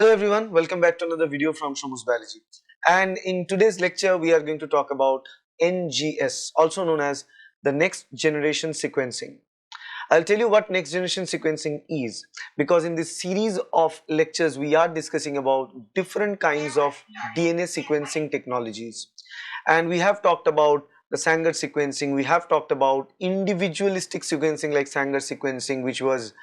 Hello everyone, welcome back to another video from Shomu's Biology. And in today's lecture, we are going to talk about NGS, also known as the next generation sequencing. I'll tell you what next generation sequencing is, because in this series of lectures, we are discussing about different kinds of DNA sequencing technologies. And we have talked about the Sanger sequencing, we have talked about individualistic sequencing like Sanger sequencing, which was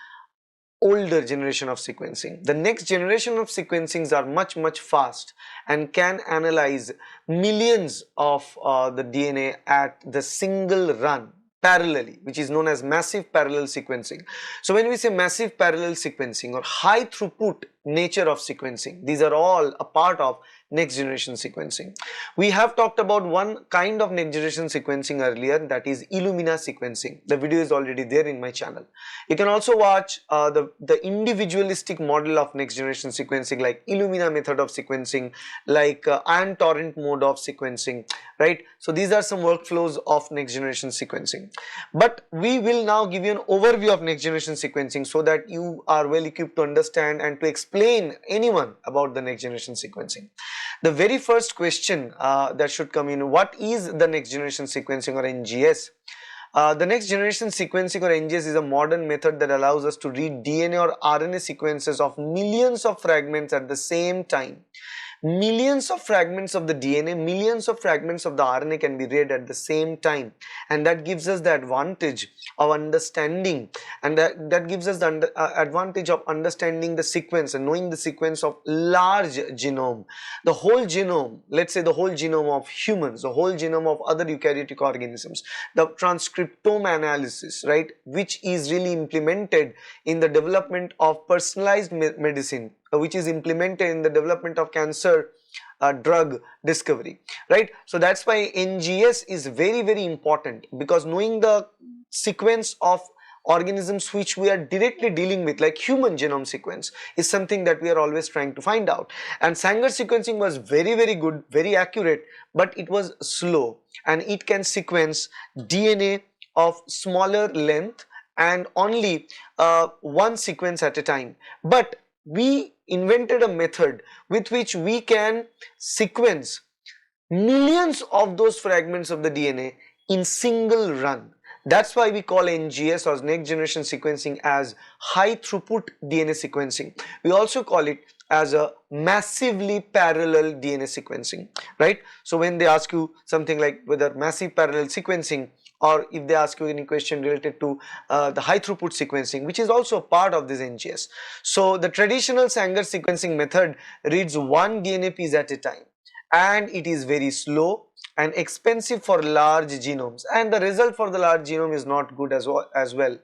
older generation of sequencing. The next generation of sequencings are much fast and can analyze millions of the DNA at the single run parallelly, which is known as massive parallel sequencing. So when we say massive parallel sequencing or high throughput nature of sequencing, these are all a part of next generation sequencing. We have talked about one kind of next generation sequencing earlier, that is Illumina sequencing. The video is already there in my channel. You can also watch the individualistic model of next generation sequencing like Illumina method of sequencing, like ion torrent mode of sequencing, right? So these are some workflows of next generation sequencing. But we will now give you an overview of next generation sequencing so that you are well equipped to understand and to explain anyone about the next generation sequencing. The very first question that should come in, what is the next generation sequencing or NGS? The next generation sequencing or NGS is a modern method that allows us to read DNA or RNA sequences of millions of fragments at the same time. Millions of fragments of the DNA, millions of fragments of the RNA can be read at the same time, and that gives us the advantage of understanding, and that gives us the advantage of understanding the sequence and knowing the sequence of large genome, the whole genome, let's say the whole genome of humans, the whole genome of other eukaryotic organisms, the transcriptome analysis, right, which is really implemented in the development of personalized medicine, which is implemented in the development of cancer drug discovery, right? So that's why NGS is very important, because knowing the sequence of organisms which we are directly dealing with, like human genome sequence, is something that we are always trying to find out. And Sanger sequencing was very good, very accurate, but it was slow, and it can sequence DNA of smaller length and only one sequence at a time. But we invented a method with which we can sequence millions of those fragments of the DNA in single run. That's why we call NGS or next generation sequencing as high throughput DNA sequencing. We also call it as a massively parallel DNA sequencing, right? So when they ask you something like whether massive parallel sequencing, or if they ask you any question related to the high throughput sequencing, which is also part of this NGS. So the traditional Sanger sequencing method reads one DNA piece at a time, and it is very slow and expensive for large genomes, and the result for the large genome is not good as well,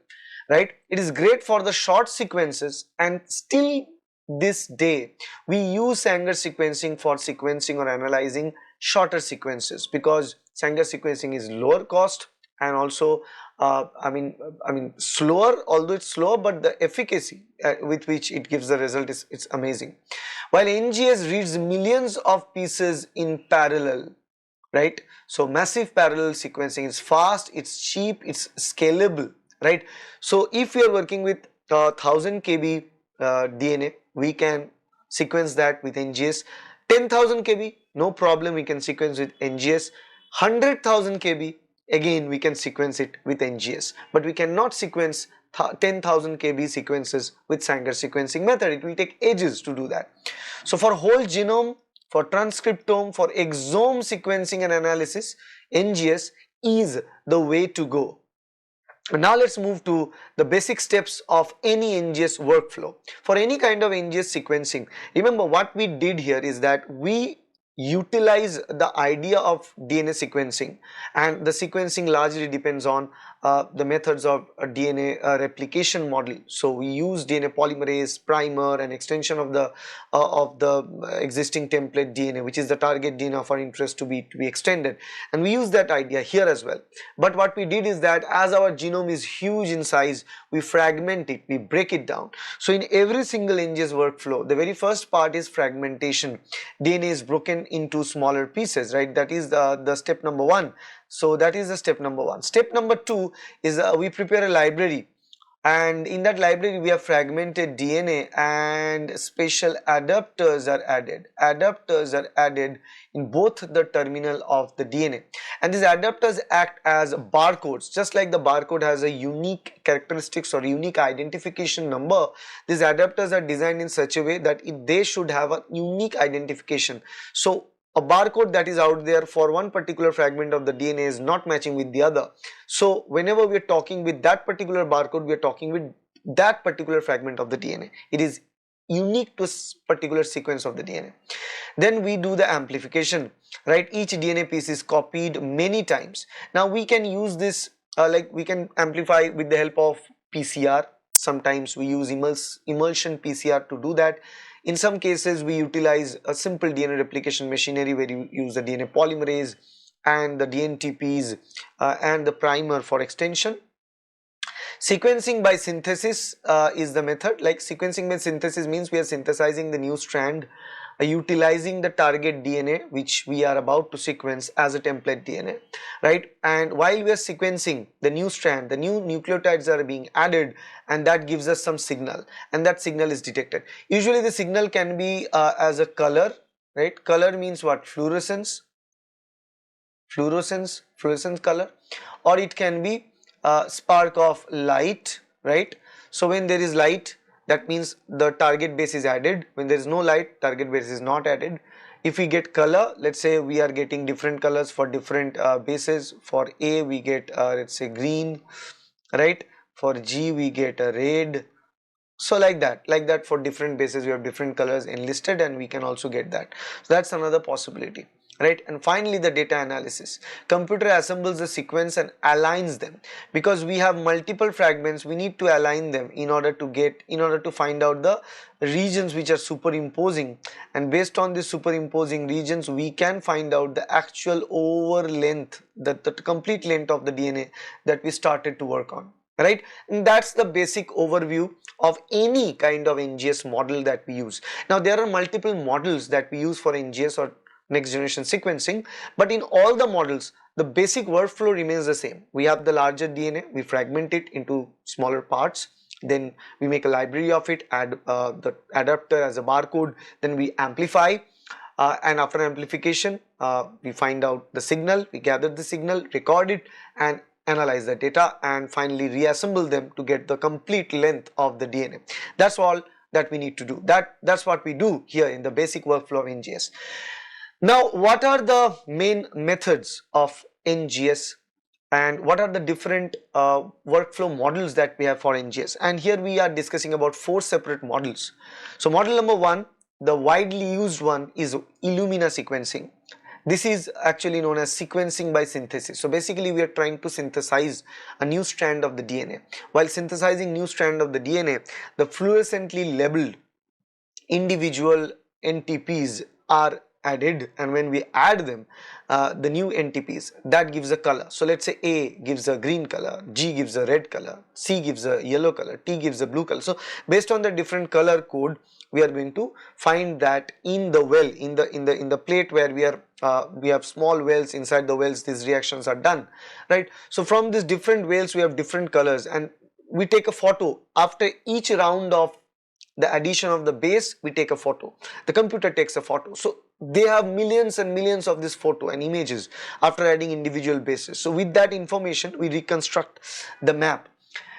right? It is great for the short sequences, and still this day we use Sanger sequencing for sequencing or analyzing shorter sequences, because Sanger sequencing is lower cost and also I mean slower, although it's slower, but the efficacy with which it gives the result is it's amazing. While NGS reads millions of pieces in parallel, right? So massive parallel sequencing is fast, it's cheap, it's scalable, right? So if we are working with 1000 kb DNA, we can sequence that with NGS. 10,000 kb, no problem, we can sequence with NGS. 100,000 kb, again we can sequence it with NGS, but we cannot sequence 10,000 kb sequences with Sanger sequencing method. It will take ages to do that. So for whole genome, for transcriptome, for exome sequencing and analysis, NGS is the way to go. Now let's move to the basic steps of any NGS workflow. For any kind of NGS sequencing, remember what we did here is that we utilize the idea of DNA sequencing, and the sequencing largely depends on the methods of DNA replication model. So we use DNA polymerase, primer, and extension of the existing template DNA, which is the target DNA of our interest to be extended, and we use that idea here as well. But what we did is that as our genome is huge in size, we fragment it, we break it down. So in every single NGS workflow, the very first part is fragmentation. DNA is broken into smaller pieces, right? That is the step number one. So that is the step number one. Step number two is we prepare a library and in that library we have fragmented DNA, and special adapters are added. Adapters are added in both the terminal of the DNA, and these adapters act as barcodes. Just like the barcode has a unique characteristics or unique identification number, these adapters are designed in such a way that they should have a unique identification. So a barcode that is out there for one particular fragment of the DNA is not matching with the other. So whenever we are talking with that particular barcode, we are talking with that particular fragment of the DNA. It is unique to a particular sequence of the DNA. Then we do the amplification, right? Each DNA piece is copied many times. Now we can use this, like we can amplify with the help of PCR. Sometimes we use emulsion PCR to do that. In some cases we utilize a simple DNA replication machinery where you use the DNA polymerase and the DNTPs and the primer for extension. Sequencing by synthesis is the method. Like sequencing by synthesis means we are synthesizing the new strand utilizing the target DNA which we are about to sequence as a template DNA, right? And while we are sequencing the new strand, the new nucleotides are being added, and that gives us some signal, and that signal is detected. Usually the signal can be as a color, right? Color means what? Fluorescence color, or it can be a spark of light, right? So when there is light, that means the target base is added. When there is no light, target base is not added. If we get color, let's say we are getting different colors for different bases. For A we get let's say green, right? For G we get a red. So like that for different bases we have different colors enlisted, and we can also get that. So that's another possibility, right? And finally the data analysis. Computer assembles the sequence and aligns them. Because we have multiple fragments, we need to align them in order to find out the regions which are superimposing, and based on the superimposing regions we can find out the actual over length, the complete length of the DNA that we started to work on, right? And that's the basic overview of any kind of NGS model that we use. Now there are multiple models that we use for NGS or next generation sequencing, but in all the models the basic workflow remains the same. We have the larger DNA, we fragment it into smaller parts, then we make a library of it, add the adapter as a barcode, then we amplify, and after amplification we find out the signal, we gather the signal, record it, and analyze the data, and finally reassemble them to get the complete length of the DNA. That's all that we need to do. That's what we do here in the basic workflow of NGS. Now what are the main methods of NGS, and what are the different workflow models that we have for NGS? And here we are discussing about 4 separate models. So model number 1, the widely used one, is Illumina sequencing. This is actually known as sequencing by synthesis. So basically we are trying to synthesize a new strand of the DNA. While synthesizing new strand of the DNA, the fluorescently labeled individual NTPs are added, and when we add them, the new NTPs, that gives a color. So let's say A gives a green color, G gives a red color, C gives a yellow color, T gives a blue color. So based on the different color code, we are going to find that in the well, in the plate where we have small wells. Inside the wells these reactions are done, right? So from these different wells we have different colors, and we take a photo after each round of the addition of the base. We take a photo, the computer takes a photo. So they have millions and millions of this photo and images after adding individual bases. So with that information we reconstruct the map.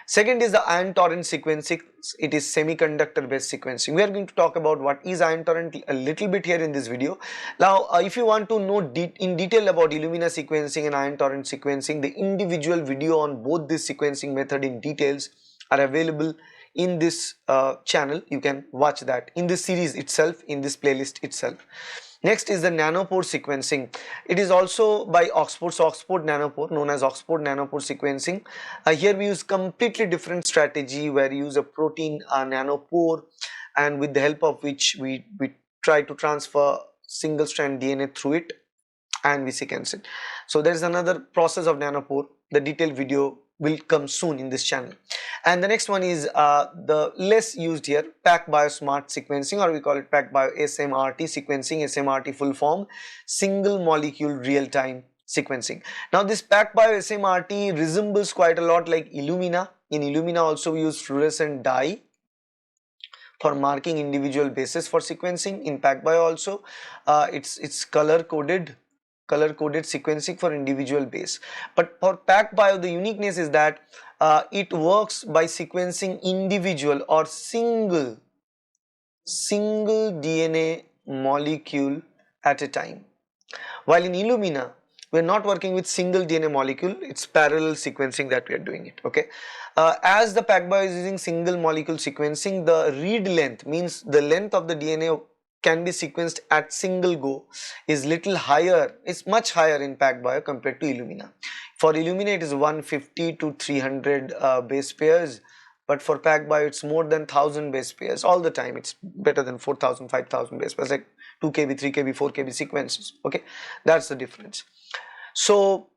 Second is the ion torrent sequencing. It is semiconductor based sequencing. We are going to talk about what is ion torrent a little bit here in this video. Now if you want to know in detail about Illumina sequencing and ion torrent sequencing, the individual video on both this sequencing method in details are available in this channel. You can watch that in this series itself, in this playlist itself. Next is the nanopore sequencing. It is also by Oxford, so Oxford Nanopore, known as Oxford Nanopore sequencing. Here we use completely different strategy where we use a protein nanopore, and with the help of which we try to transfer single strand DNA through it and we sequence it. So there is another process of nanopore. The detailed video will come soon in this channel. And the next one is the less used here, PacBio Smart sequencing, or we call it PacBio SMRT sequencing. SMRT full form, single molecule real-time sequencing. Now this PacBio SMRT resembles quite a lot like Illumina. In Illumina also we use fluorescent dye for marking individual bases for sequencing. In PacBio also it's color coded sequencing for individual base. But for PacBio the uniqueness is that it works by sequencing individual or single DNA molecule at a time. While in Illumina, we are not working with single DNA molecule, it's parallel sequencing that we are doing it, okay. As the PacBio is using single molecule sequencing, the read length, means the length of the DNA can be sequenced at single go, is little higher, it's much higher in PacBio compared to Illumina. For Illumina it is 150 to 300 base pairs, but for PacBio it's more than 1000 base pairs all the time. It's better than 4000, 5000 base pairs, like 2 kb, 3 kb, 4 kb sequences, okay. That's the difference. So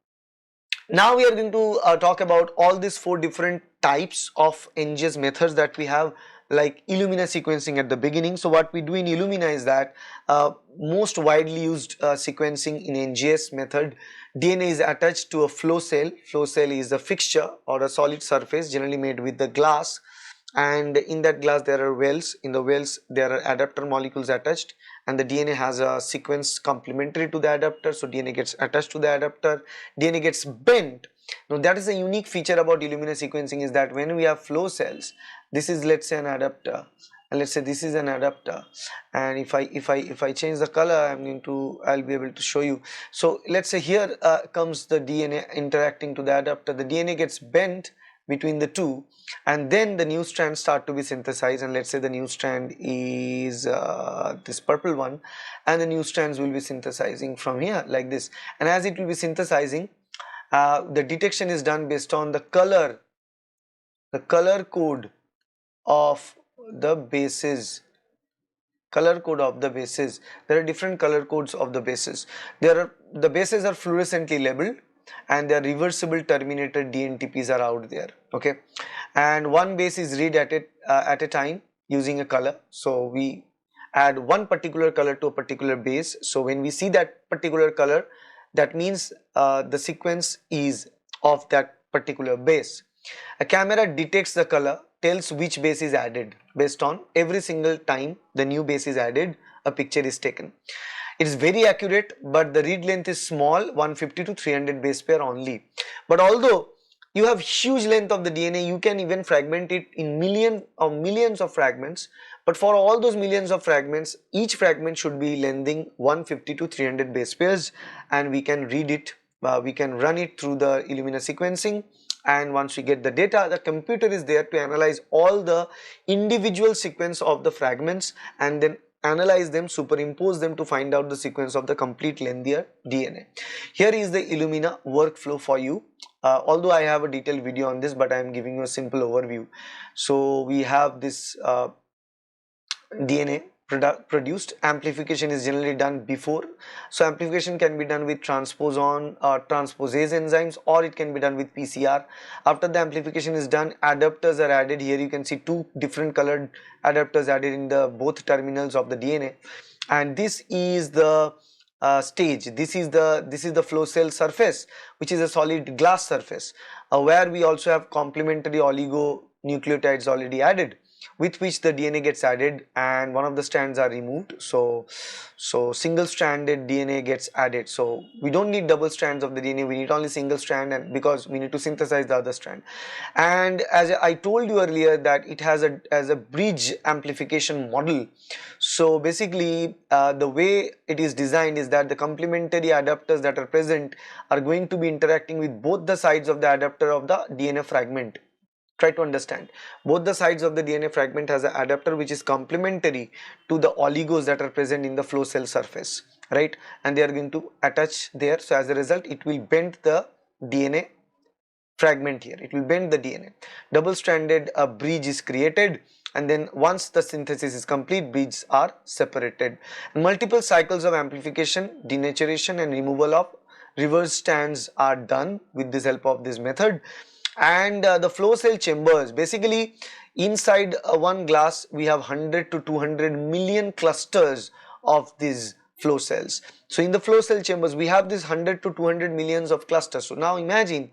now we are going to talk about all these 4 different types of NGS methods that we have, like Illumina sequencing at the beginning. So what we do in Illumina is that most widely used sequencing in NGS method, DNA is attached to a flow cell. Flow cell is a fixture or a solid surface generally made with the glass, and in that glass there are wells. In the wells there are adapter molecules attached, and the DNA has a sequence complementary to the adapter, so DNA gets attached to the adapter, DNA gets bent. Now that is a unique feature about Illumina sequencing, is that when we have flow cells, this is, let's say, an adapter, and let's say this is an adapter, and if I change the color, I'll be able to show you. So let's say here comes the DNA interacting to the adapter, the DNA gets bent between the two, and then the new strands start to be synthesized, and let's say the new strand is this purple one, and the new strands will be synthesizing from here like this. And as it will be synthesizing, the detection is done based on the color code of the bases. Color code of the bases, there are different color codes of the bases. The bases are fluorescently labeled, and their reversible terminated DNTPs are out there, okay. And one base is read at a time using a color. So we add one particular color to a particular base. So when we see that particular color, that means the sequence is of that particular base. A camera detects the color, tells which base is added. Based on every single time the new base is added, a picture is taken. It is very accurate, but the read length is small, 150 to 300 base pair only. But although you have huge length of the DNA, you can even fragment it in millions of fragments. But for all those millions of fragments, each fragment should be lengthing 150 to 300 base pairs, and we can read it, we can run it through the Illumina sequencing. And once we get the data, the computer is there to analyze all the individual sequence of the fragments, and then analyze them, superimpose them to find out the sequence of the complete lengthier DNA. Here is the Illumina workflow for you. Although I have a detailed video on this, but I am giving you a simple overview. So we have this DNA produced. Amplification is generally done before. So amplification can be done with transposon or transposase enzymes, or it can be done with PCR. After the amplification is done, adapters are added. Here you can see 2 different colored adapters added in the both terminals of the DNA, and this is the stage. This is the flow cell surface, which is a solid glass surface, where we also have complementary oligonucleotides already added, with which the DNA gets added, and one of the strands are removed. So single stranded DNA gets added. So we don't need double strands of the DNA, we need only single strand, and because we need to synthesize the other strand. And as I told you earlier, that it has a bridge amplification model. So basically the way it is designed is that the complementary adapters that are present are going to be interacting with both the sides of the adapter of the DNA fragment. Try to understand, both the sides of the DNA fragment has an adapter which is complementary to the oligos that are present in the flow cell surface, right? And they are going to attach there. So as a result, it will bend the DNA fragment here, it will bend the DNA. Double stranded bridge is created, and then once the synthesis is complete, bridges are separated. And multiple cycles of amplification, denaturation and removal of reverse strands are done with this help of this method. And the flow cell chambers, basically inside one glass we have 100 to 200 million clusters of these flow cells. So in the flow cell chambers, we have this 100 to 200 millions of clusters. So now imagine,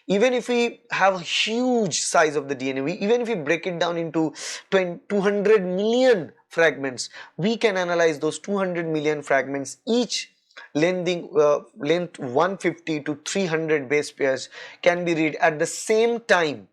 even if we have a huge size of the DNA, even if we break it down into 200 million fragments, we can analyze those 200 million fragments, each length 150 to 300 base pairs can be read at the same time.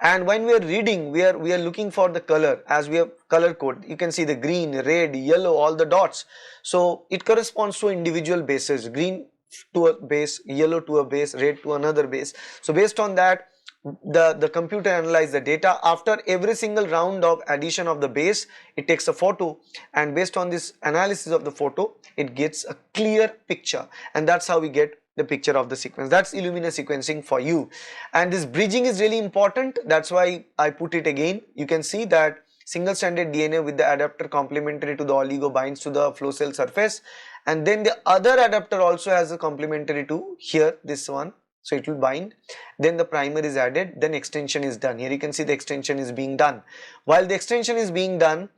And when we are reading, we are looking for the color, as we have color code. You can see the green, red, yellow, all the dots. So it corresponds to individual bases: green to a base, yellow to a base, red to another base. So based on that, the computer analyzes the data. After every single round of addition of the base, it takes a photo, and based on this analysis of the photo, it gets a clear picture, and that's how we get the picture of the sequence. That's Illumina sequencing for you. And this bridging is really important. That's why I put it again. You can see that single stranded DNA with the adapter complementary to the oligo binds to the flow cell surface, and then the other adapter also has a complementary to here, this one. So it will bind, then the primer is added, then extension is done. Here you can see the extension is being done. While the extension is being done,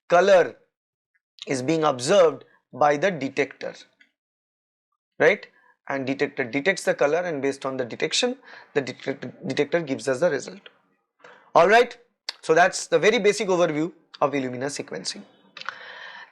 color is being observed by the detector, right? And detector detects the color, and based on the detection, the detector gives us the result. Alright, so that's the very basic overview of Illumina sequencing.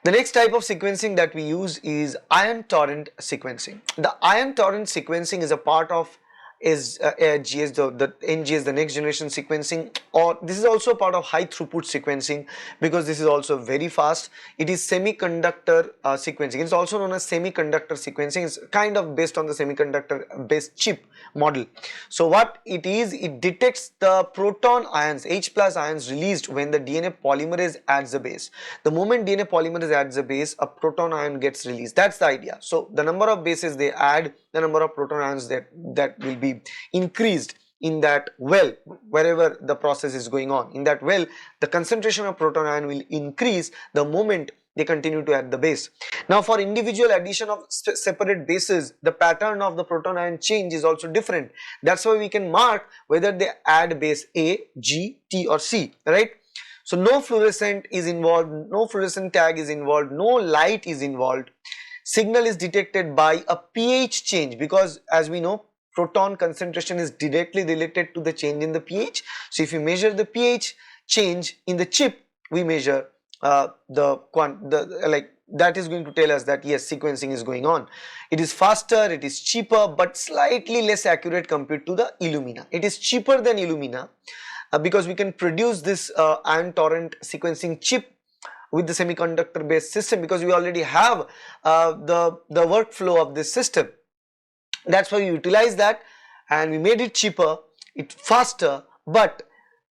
The next type of sequencing that we use is ion torrent sequencing. The ion torrent sequencing is a part of NGS, the NGS, the next generation sequencing, or this is also part of high throughput sequencing, because this is also very fast. It is semiconductor sequencing. It's also known as semiconductor sequencing. It's kind of based on the semiconductor based chip model. So what it is, it detects the proton ions, H plus ions released when the DNA polymerase adds a base. The moment DNA polymerase adds a base, a proton ion gets released. That's the idea. So the number of bases they add, the number of proton ions that will be increased in that well, wherever the process is going on. In that well, the concentration of proton ion will increase the moment they continue to add the base. Now for individual addition of separate bases, the pattern of the proton ion change is also different. That's why we can mark whether they add base A, G, T or C, right? So no fluorescent is involved, no fluorescent tag is involved, no light is involved. Signal is detected by a pH change, because as we know, proton concentration is directly related to the change in the pH. So if you measure the pH change in the chip, we measure that is going to tell us that yes, sequencing is going on. It is faster, it is cheaper, but slightly less accurate compared to the Illumina. It is cheaper than Illumina because we can produce this ion torrent sequencing chip with the semiconductor based system, because we already have the workflow of this system. That's why we utilize that, and we made it cheaper, it faster, but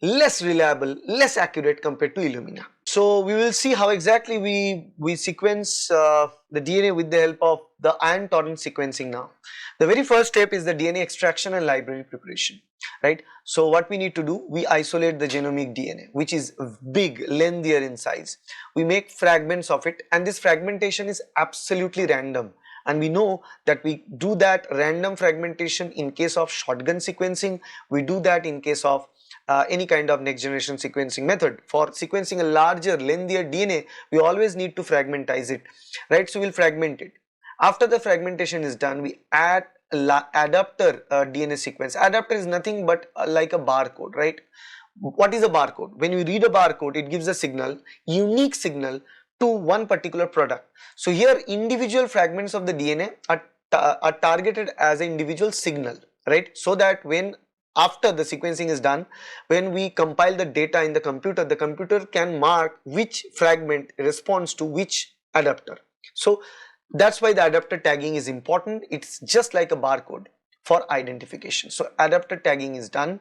less reliable, less accurate compared to Illumina. So we will see how exactly we sequence the DNA with the help of the ion torrent sequencing now. The very first step is the DNA extraction and library preparation, right? So what we need to do, we isolate the genomic DNA, which is big, lengthier in size. We make fragments of it, and this fragmentation is absolutely random. And we know that we do that random fragmentation in case of shotgun sequencing. We do that in case of any kind of next generation sequencing method. For sequencing a larger, lengthier DNA, we always need to fragmentize it, right? So we'll fragment it. After the fragmentation is done, we add adapter DNA sequence. Adapter is nothing but like a barcode, right? What is a barcode? When you read a barcode, it gives a signal, unique signal to one particular product. So here individual fragments of the DNA are targeted as an individual signal, right? So that when after the sequencing is done, when we compile the data in the computer can mark which fragment responds to which adapter. So that's why the adapter tagging is important. It's just like a barcode for identification. So adapter tagging is done,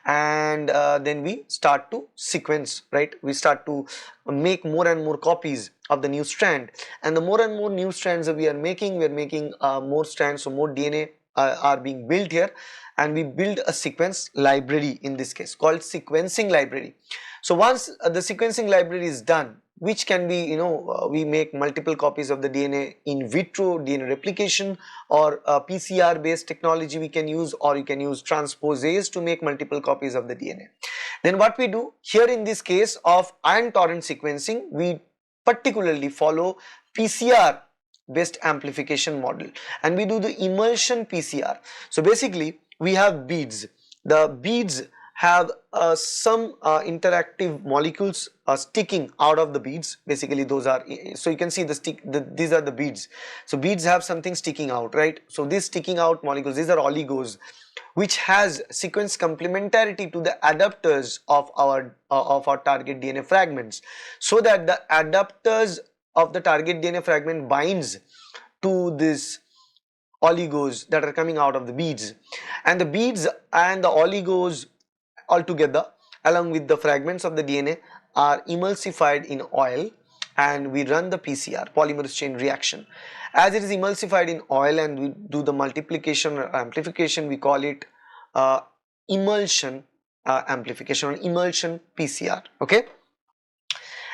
and then we start to sequence, right? We start to make more and more copies of the new strand, and the more and more new strands that we are making more strands, so more DNA are being built here, and we build a sequence library, in this case called sequencing library. So once the sequencing library is done, which can be, we make multiple copies of the DNA in vitro DNA replication, or PCR based technology we can use, or you can use transposase to make multiple copies of the DNA. Then what we do here in this case of ion torrent sequencing, we particularly follow PCR based amplification model, and we do the emulsion PCR. So basically we have beads. The beads have some interactive molecules sticking out of the beads. Basically those are, so you can see these are the beads. So beads have something sticking out, right? So these sticking out molecules, these are oligos, which has sequence complementarity to the adapters of our target DNA fragments, so that the adapters of the target DNA fragment binds to this oligos that are coming out of the beads, and the beads and the oligos altogether along with the fragments of the DNA are emulsified in oil, and we run the PCR, polymerase chain reaction. As it is emulsified in oil and we do the multiplication or amplification, we call it emulsion amplification or emulsion PCR. Okay,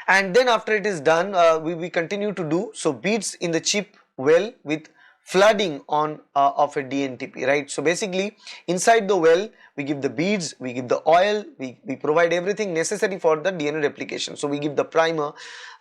and then after it is done, we continue to do so beads in the chip well with flooding on of a DNTP, right? So basically inside the well we give the beads, we give the oil, we provide everything necessary for the DNA replication. So we give the primer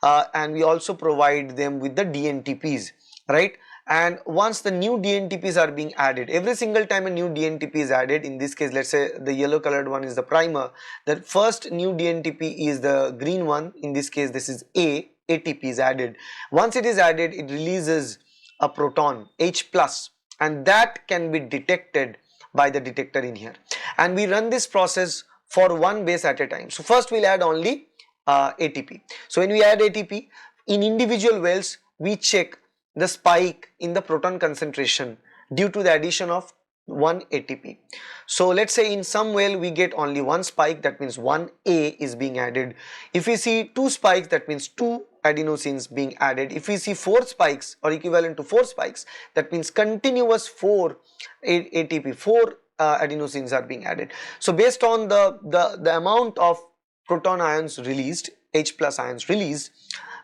and we also provide them with the DNTPs, right? And once the new DNTPs are being added, every single time a new DNTP is added, in this case let's say the yellow colored one is the primer, the first new DNTP is the green one, in this case this is ATP is added. Once it is added, it releases a proton H plus, and that can be detected by the detector in here, and we run this process for one base at a time. So first we'll add only ATP. So when we add ATP in individual wells, we check the spike in the proton concentration due to the addition of one ATP. So let's say in some well we get only one spike, that means one A is being added. If we see two spikes, that means two adenosines being added. If we see four spikes or equivalent to four spikes, that means continuous four ATP, four adenosines are being added. So based on the amount of proton ions released, H plus ions released,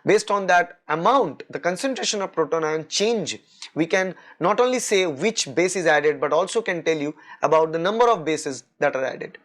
based on that amount, the concentration of proton ion change, we can not only say which base is added but also can tell you about the number of bases that are added.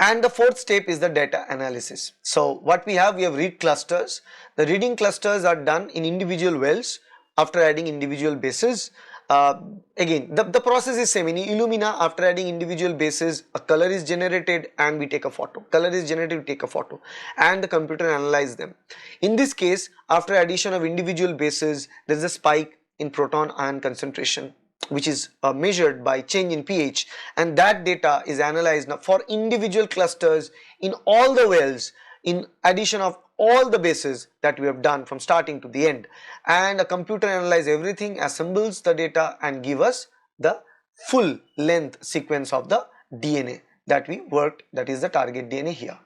And the fourth step is the data analysis. So what we have read clusters. The reading clusters are done in individual wells after adding individual bases. Again the process is same. In Illumina, after adding individual bases, a color is generated and we take a photo. Color is generated, we take a photo, and the computer analyzes them. In this case, after addition of individual bases, there is a spike in proton ion concentration, which is measured by change in pH, and that data is analyzed now for individual clusters in all the wells in addition of all the bases that we have done from starting to the end, and a computer analyzes everything, assembles the data and give us the full length sequence of the DNA that we worked, that is the target DNA here.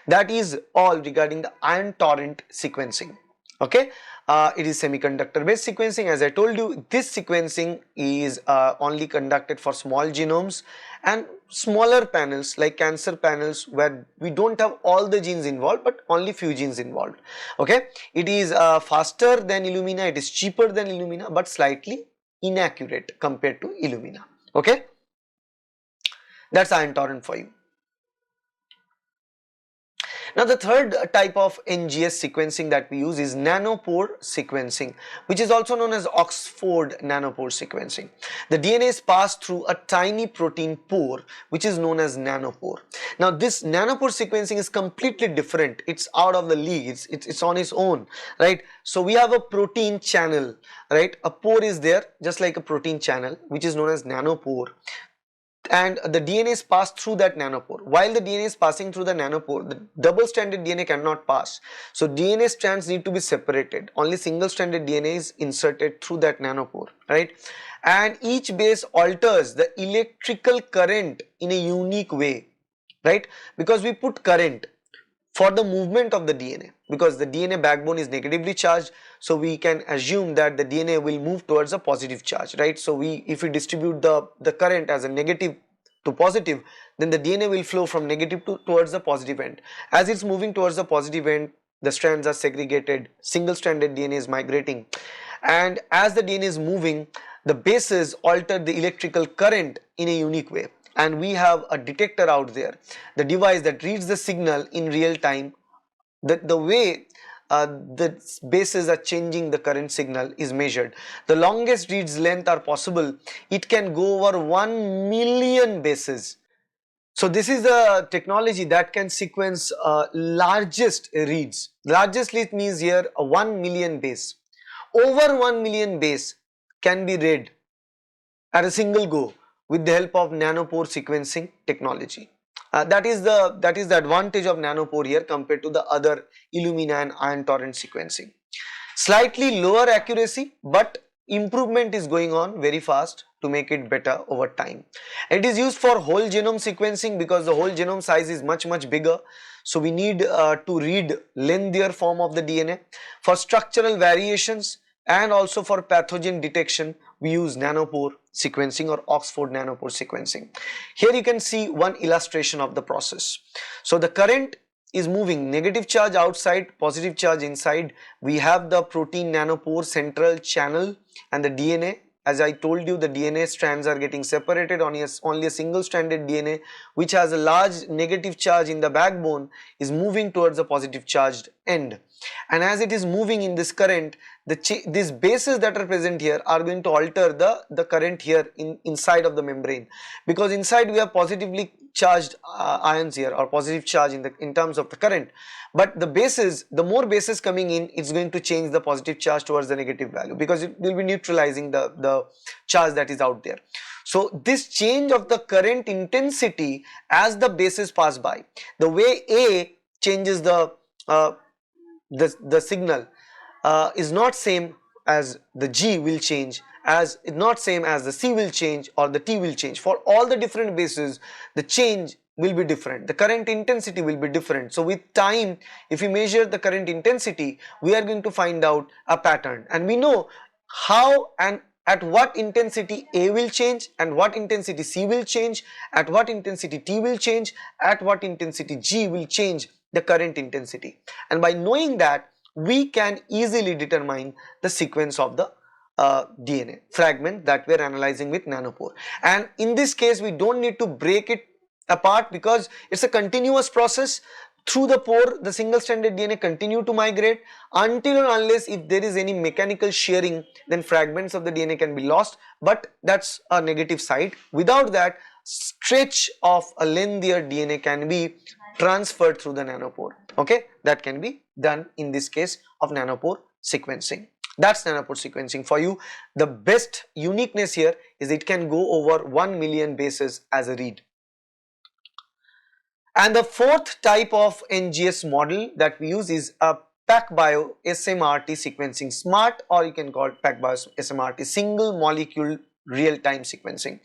That is all regarding the ion torrent sequencing. Okay, it is semiconductor based sequencing. As I told you, this sequencing is only conducted for small genomes and smaller panels like cancer panels where we don't have all the genes involved but only few genes involved. Okay, it is faster than Illumina, it is cheaper than Illumina, but slightly inaccurate compared to Illumina. Okay, that's ion torrent for you. Now the third type of NGS sequencing that we use is nanopore sequencing, which is also known as Oxford nanopore sequencing. The DNA is passed through a tiny protein pore, which is known as nanopore. Now this nanopore sequencing is completely different. It's out of the league. It's on its own, right? So we have a protein channel, right? A pore is there just like a protein channel, which is known as nanopore, and the DNA is passed through that nanopore. While the DNA is passing through the nanopore, the double stranded DNA cannot pass. So DNA strands need to be separated. Only single stranded DNA is inserted through that nanopore, right? And each base alters the electrical current in a unique way, right? Because we put current for the movement of the DNA, because the DNA backbone is negatively charged, so we can assume that the DNA will move towards a positive charge, right? So if we distribute the current as a negative to positive, then the DNA will flow from negative towards the positive end. As it's moving towards the positive end, the strands are segregated, single stranded DNA is migrating, and as the DNA is moving, the bases alter the electrical current in a unique way. And we have a detector out there, the device that reads the signal in real time. The way the bases are changing, the current signal is measured. The longest reads length are possible. It can go over 1 million bases. So this is the technology that can sequence largest reads. Largest lead means here a 1 million base. Over 1 million base can be read at a single go with the help of nanopore sequencing technology. That is the advantage of nanopore here compared to the other Illumina and ion torrent sequencing. Slightly lower accuracy, but improvement is going on very fast to make it better over time. It is used for whole genome sequencing because the whole genome size is much bigger. So we need to read lengthier form of the DNA. For structural variations and also for pathogen detection, we use nanopore sequencing or Oxford nanopore sequencing. Here you can see one illustration of the process. So the current is moving, negative charge outside, positive charge inside. We have the protein nanopore central channel and the DNA. As I told you, the DNA strands are getting separated on only a single stranded DNA which has a large negative charge in the backbone is moving towards the positive charged end. And as it is moving in this current, these bases that are present here are going to alter the current here inside of the membrane, because inside we have positively charged ions here or positive charge in terms of the current, but the bases, the more bases coming in, it's going to change the positive charge towards the negative value because it will be neutralizing the charge that is out there. So this change of the current intensity as the bases pass by, the way A changes the signal is not same as the G will change, as not same as the C will change or the T will change. For all the different bases, the change will be different, the current intensity will be different. So with time, if we measure the current intensity, we are going to find out a pattern, and we know how and at what intensity A will change and what intensity C will change, at what intensity T will change, at what intensity G will change the current intensity. And by knowing that, we can easily determine the sequence of the DNA fragment that we are analyzing with nanopore. And in this case, we don't need to break it apart because it's a continuous process. Through the pore, the single stranded DNA continue to migrate until or unless if there is any mechanical shearing, then fragments of the DNA can be lost, but that's a negative side. Without that, stretch of a lengthier DNA can be transferred through the nanopore. Okay, that can be done in this case of nanopore sequencing. That's nanopore sequencing for you. The best uniqueness here is it can go over 1 million bases as a read. And the fourth type of NGS model that we use is a PacBio SMRT sequencing smart, or you can call it PacBio SMRT single molecule real-time sequencing.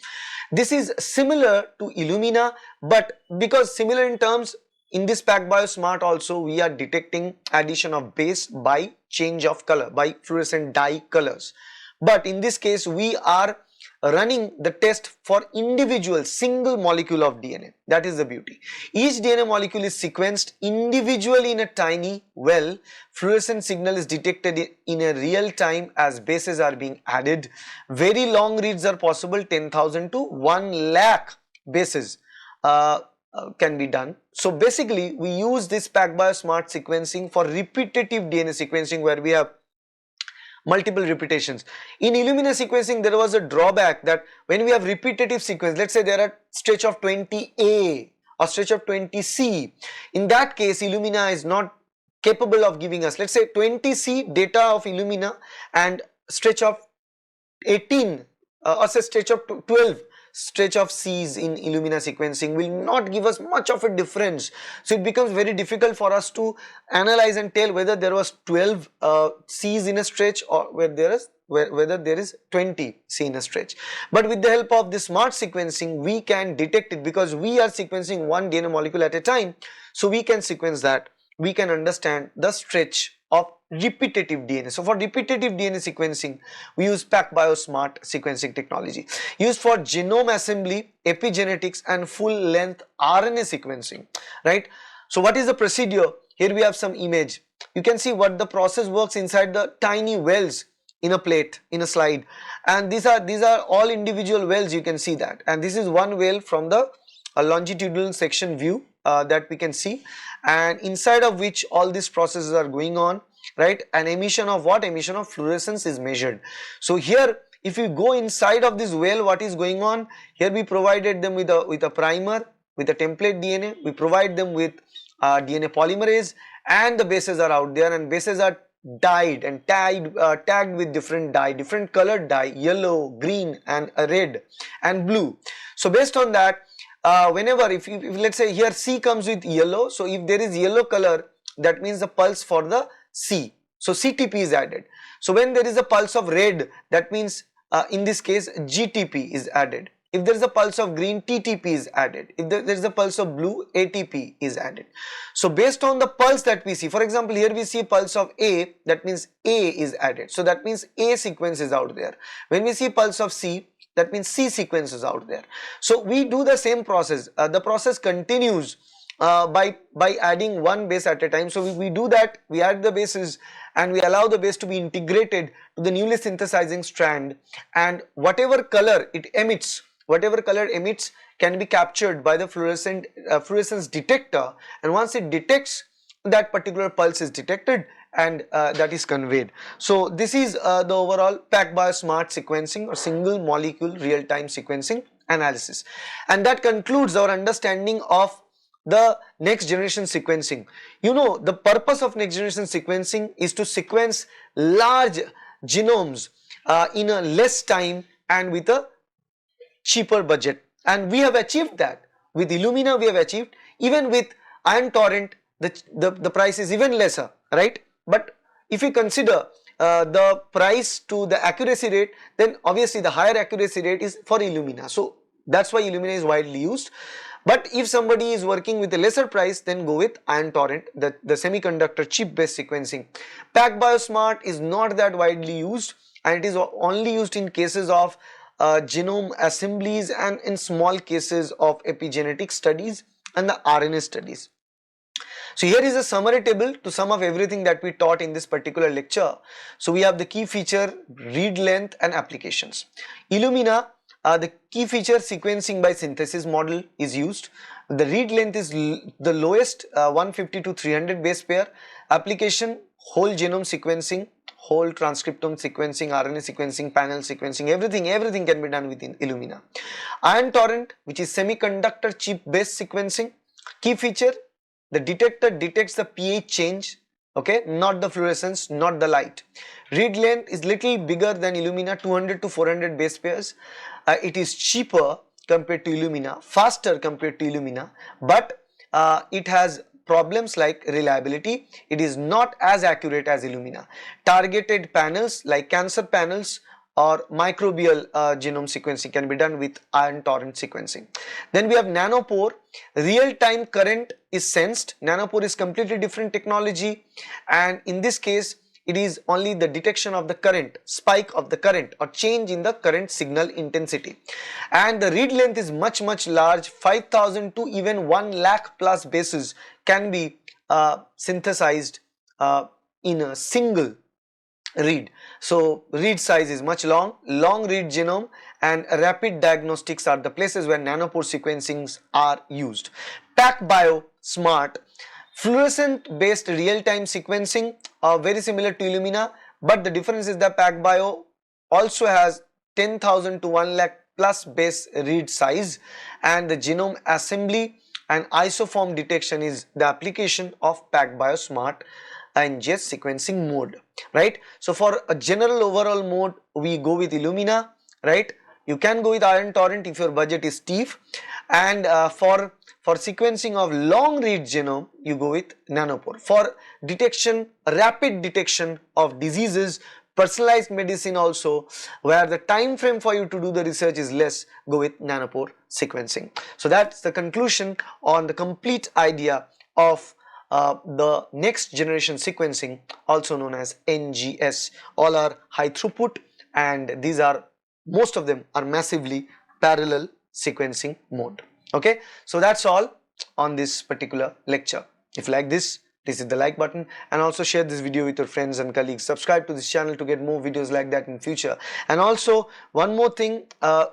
This is similar to Illumina, but because similar in terms, in this PacBio Smart also we are detecting addition of base by change of color, by fluorescent dye colors. But in this case we are running the test for individual single molecule of DNA. That is the beauty. Each DNA molecule is sequenced individually in a tiny well. Fluorescent signal is detected in a real time as bases are being added. Very long reads are possible, 10,000 to 1 lakh bases can be done. So basically we use this PacBio Smart sequencing for repetitive DNA sequencing where we have multiple repetitions. In Illumina sequencing there was a drawback that when we have repetitive sequence, let's say there are stretch of 20A or stretch of 20C, in that case Illumina is not capable of giving us, let's say 20C data of Illumina and stretch of 18 or say stretch of 12 stretch of C's in Illumina sequencing will not give us much of a difference. So it becomes very difficult for us to analyze and tell whether there was 12 C's in a stretch or whether there is 20 C in a stretch. But with the help of the smart sequencing, we can detect it because we are sequencing one DNA molecule at a time. So we can sequence that. We can understand the stretch of repetitive DNA. So for repetitive DNA sequencing, we use PacBio Smart sequencing technology. Used for genome assembly, epigenetics and full length RNA sequencing, right? So what is the procedure? Here we have some image. You can see what the process works inside the tiny wells in a plate, in a slide, and these are all individual wells. You can see that, and this is one well from the longitudinal section view that we can see, and inside of which all these processes are going on. right? And emission of what? Emission of fluorescence is measured. So here, if you go inside of this well, what is going on? Here we provided them with a primer, with a template DNA. We provide them with DNA polymerase, and the bases are out there, and bases are dyed and tagged with different dye, different colored dye, yellow, green, and red and blue. So based on that, whenever if let's say here C comes with yellow, so if there is yellow color, that means the pulse for the C. So CTP is added. So when there is a pulse of red, that means in this case GTP is added. If there is a pulse of green, TTP is added. If there is a pulse of blue, ATP is added. So based on the pulse that we see, for example, here we see pulse of A, that means A is added. So that means A sequence is out there. When we see pulse of C, that means C sequence is out there. So we do the same process. The process continues by adding one base at a time. So we do that, we add the bases and we allow the base to be integrated to the newly synthesizing strand, and whatever color it emits, can be captured by the fluorescence detector, and once it detects, that particular pulse is detected and that is conveyed. So this is the overall PacBio smart sequencing or single molecule real-time sequencing analysis, and that concludes our understanding of the next generation sequencing. You know, the purpose of next generation sequencing is to sequence large genomes in a less time and with a cheaper budget, and we have achieved that. With Illumina we have achieved. Even with Iron Torrent, the price is even lesser, right? But if you consider the price to the accuracy rate, then obviously the higher accuracy rate is for Illumina. So that's why Illumina is widely used. But if somebody is working with a lesser price, then go with Iron Torrent, the semiconductor chip based sequencing. PacBio Smart is not that widely used, and it is only used in cases of genome assemblies and in small cases of epigenetic studies and the RNA studies. So here is a summary table to sum up everything that we taught in this particular lecture. So we have the key feature, read length and applications. Illumina, the key feature sequencing by synthesis model is used. The read length is the lowest, 150 to 300 base pair. Application, whole genome sequencing, whole transcriptome sequencing, RNA sequencing, panel sequencing, everything can be done within Illumina. Iron Torrent, which is semiconductor chip based sequencing. Key feature, the detector detects the pH change, okay, not the fluorescence, not the light. Read length is little bigger than Illumina, 200 to 400 base pairs. It is cheaper compared to Illumina, faster compared to Illumina, but it has problems like reliability. It is not as accurate as Illumina. Targeted panels like cancer panels or microbial genome sequencing can be done with Iron Torrent sequencing. Then we have Nanopore. Real-time current is sensed. Nanopore is completely different technology, and in this case it is only the detection of the current, spike of the current or change in the current signal intensity. And the read length is much large, 5000 to even 1 lakh plus bases can be synthesized in a single read. So read size is much long read genome, and rapid diagnostics are the places where nanopore sequencings are used. PacBio Smart, fluorescent based real-time sequencing, very similar to Illumina, but the difference is that PacBio also has 10,000 to 1 lakh plus base read size, and the genome assembly and isoform detection is the application of PacBio Smart NGS sequencing mode, right? So for a general overall mode, we go with Illumina, right? You can go with Iron Torrent if your budget is steep, and for sequencing of long read genome, you go with Nanopore. For detection, rapid detection of diseases, personalized medicine also, where the time frame for you to do the research is less, go with Nanopore sequencing. So that's the conclusion on the complete idea of the next generation sequencing, also known as NGS. All are high throughput, and these are, most of them are massively parallel sequencing mode. Okay, so that's all on this particular lecture. If you like this, please hit the like button and also share this video with your friends and colleagues. Subscribe to this channel to get more videos like that in future. And also one more thing,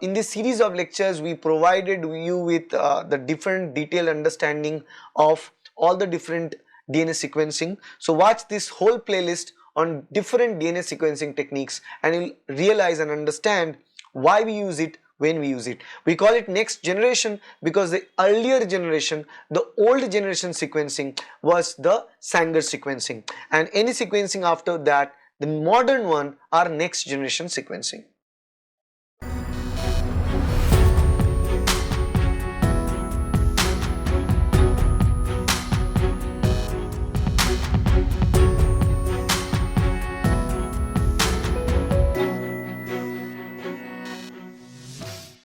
in this series of lectures we provided you with the different detailed understanding of all the different DNA sequencing. So watch this whole playlist on different DNA sequencing techniques, and you'll realize and understand why we use it when we use it. We call it next generation because the earlier generation, the old generation sequencing was the Sanger sequencing, and any sequencing after that, the modern one, are next generation sequencing.